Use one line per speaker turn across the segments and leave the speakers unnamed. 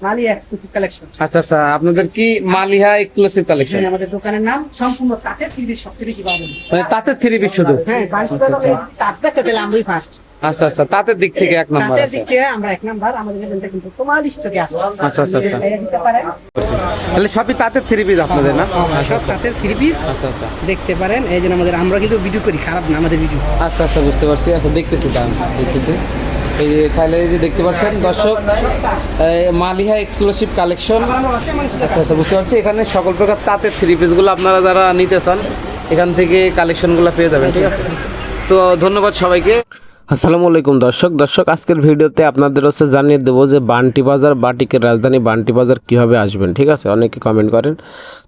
Malia exclusive collection.
আচ্ছা আচ্ছা, আপনাদের কি মালিহা এক্সক্লুসিভ কালেকশন?
হ্যাঁ, আমাদের দোকানের নাম সম্পূর্ণ তাঁতের থ্রি পিস, সবচেয়ে বেশি পাবেন।
মানে তাঁতের থ্রি পিস শুধু?
হ্যাঁ, তাঁত বেচতে গেলে আমরাই ফার্স্ট।
আচ্ছা আচ্ছা, তাঁতের দিক থেকে এক নম্বর
তাঁতের
আছে।
দিক থেকে আমরা এক নাম্বার। আমাদের এখানটা কিন্তু তোমার স্টকে আছে।
আচ্ছা আচ্ছা আচ্ছা,
এটা দিতে পারেন।
তাহলে সবই তাঁতের থ্রি পিস আপনাদের না?
সব কাছের থ্রি পিস
আচ্ছা আচ্ছা
দেখতে পারেন। এই যে আমাদের, আমরা কিন্তু ভিডিও করি, খারাপ না আমাদের ভিডিও।
আচ্ছা আচ্ছা, বুঝতে পারছি। আচ্ছা, দেখতেছি, দাম দেখতেছি। এই যে তাহলে এই যে দেখতে পাচ্ছেন দর্শক, মালিহা এক্সক্লুসিভ কালেকশন। আচ্ছা আচ্ছা, বুঝতে পারছি। এখানে সকল প্রকার তাঁতের থ্রি পিসগুলো আপনারা যারা নিতে চান এখান থেকে কালেকশনগুলো পেয়ে যাবেন, ঠিক আছে? তো ধন্যবাদ সবাইকে। আসসালামু আলাইকুম দর্শক, আজকের ভিডিওতে আপনাদের হচ্ছে জানিয়ে দেবো যে বান্টি বাজার, বাটিকের রাজধানী বান্টি বাজার কীভাবে আসবেন, ঠিক আছে? অনেকে কমেন্ট করেন।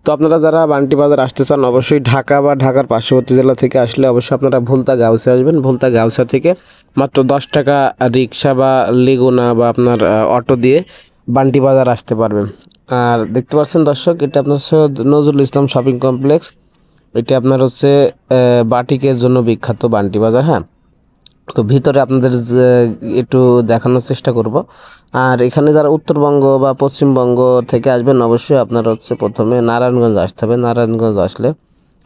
তো আপনারা যারা বান্টি বাজার আসতে চান অবশ্যই ঢাকা বা ঢাকার পার্শ্ববর্তী জেলা থেকে আসলে অবশ্যই আপনারা ভুলতা গাউসে আসবেন। ভুলতা গাউসা থেকে মাত্র 10 টাকা রিক্সা বা লেগুনা বা আপনার অটো দিয়ে বান্টি বাজার আসতে পারবেন। আর দেখতে পাচ্ছেন দর্শক, এটা আপনার সৈয়দ নজরুল ইসলাম শপিং কমপ্লেক্স। এটা আপনার হচ্ছে বাটিকের জন্য বিখ্যাত বান্টি বাজার। হ্যাঁ, তো ভিতরে আপনাদের একটু দেখানোর চেষ্টা করব। আর এখানে যারা উত্তরবঙ্গ বা পশ্চিমবঙ্গ থেকে আসবেন অবশ্যই আপনারা হচ্ছে প্রথমে নারায়ণগঞ্জ আসতে হবে। নারায়ণগঞ্জ আসলে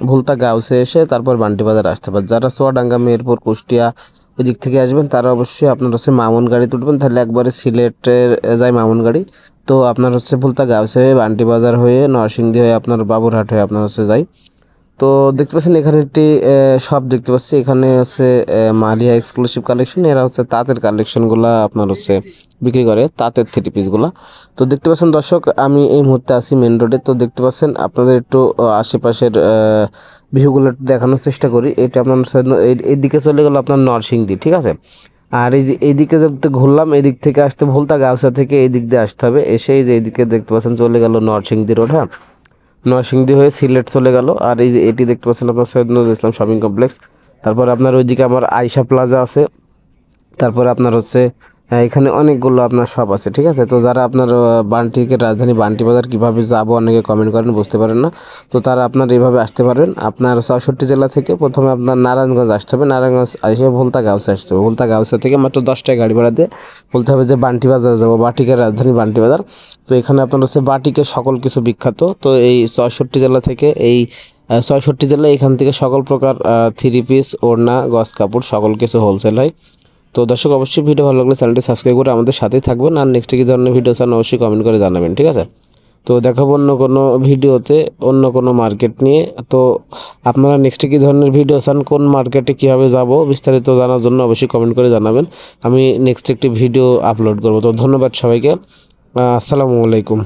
ভুলতা গাউসে এসে তারপর বান্টি বাজার আসতে হবে। যারা চুয়াডাঙ্গা, মেহেরপুর, কুষ্টিয়া ওই দিক থেকে আসবেন তারা অবশ্যই আপনার হচ্ছে মামুন গাড়ি তুলবেন, তাহলে একবারে সিলেটের যায় মামুন গাড়ি। তো আপনার হচ্ছে ভুলতা গাউসে হয়ে বান্টি বাজার হয়ে নরসিংদী হয়ে আপনার বাবুরহাট হয়ে আপনার হচ্ছে যায়। তো দেখতে পাচ্ছেন এখানে একটি শপ দেখতে পাচ্ছি। এখানে হচ্ছে মালিয়া এক্সক্লুসিভ কালেকশন। এরা হচ্ছে তাঁতের কালেকশনগুলো আপনার হচ্ছে বিক্রি করে, তাঁতের থ্রি পিসগুলো। তো দেখতে পাচ্ছেন দর্শক, আমি এই মুহূর্তে আছি মেন রোডে। তো দেখতে পাচ্ছেন আপনাদের একটু আশেপাশের ভিউগুলো একটু দেখানোর চেষ্টা করি। এটা আপনার এইদিকে চলে গেল আপনার নরসিংদী, ঠিক আছে? আর এই যে এইদিকে যদি ঘুরলাম, এদিক থেকে আসতে ভুলতা গাউসা থেকে এই দিক দিয়ে আসতে হবে। এসে এই যে এইদিকে দেখতে পাচ্ছেন চলে গেল নরসিংদী রোড। হ্যাঁ, নরসিংদী হয়ে সিলেট চলে গেল। আর এই যে এটি দেখতে পাচ্ছেন আপনার সৈয়দ নজরুল ইসলাম শপিং কমপ্লেক্স। তারপর আপনার ওইদিকে আমার আয়শা প্লাজা আছে। তারপরে আপনার হচ্ছে এখানে অনেকগুলো আপনার শপ আছে, ঠিক আছে? তো যারা আপনার বান্টিকের রাজধানী বান্টি বাজার কীভাবে যাবো অনেকে কমেন্ট করেন, বুঝতে পারেন না। তো তারা আপনার এইভাবে আসতে পারবেন। আপনার 64 জেলা থেকে প্রথমে আপনার নারায়ণগঞ্জ আসতে হবে। নারায়ণগঞ্জ এসে ভুলতা গাউসে আসতে হবে। ভুলতা গাউসা থেকে মাত্র 10 টাকা গাড়ি ভাড়া দিয়ে বলতে হবে যে বান্টি বাজার যাবো, বাটিকের রাজধানী বান্টি বাজার। তো এখানে আপনার হচ্ছে বাটিকের সকল কিছু বিখ্যাত। তো এই 64 জেলা থেকে এই 66 জেলা এখান থেকে সকল প্রকার থ্রি পিস, ওড়না, গজ কাপড় সকল কিছু হোলসেল হয়। তো দর্শক অবশ্যই ভিডিও ভালো লাগলে চ্যানেলটি সাবস্ক্রাইব করে আমাদের সাথেই থাকবেন। আর নেক্সট কী ধরনের ভিডিও চান অবশ্যই কমেন্ট করে জানাবেন, ঠিক আছে? তো দেখাবো অন্য কোনো ভিডিওতে অন্য কোনো মার্কেট নিয়ে। তো আপনারা নেক্সটে কী ধরনের ভিডিও চান, কোন মার্কেটে কীভাবে যাব বিস্তারিত জানার জন্য অবশ্যই কমেন্ট করে জানাবেন। আমি নেক্সট একটি ভিডিও আপলোড করব। তো ধন্যবাদ সবাইকে। আসসালামু আলাইকুম।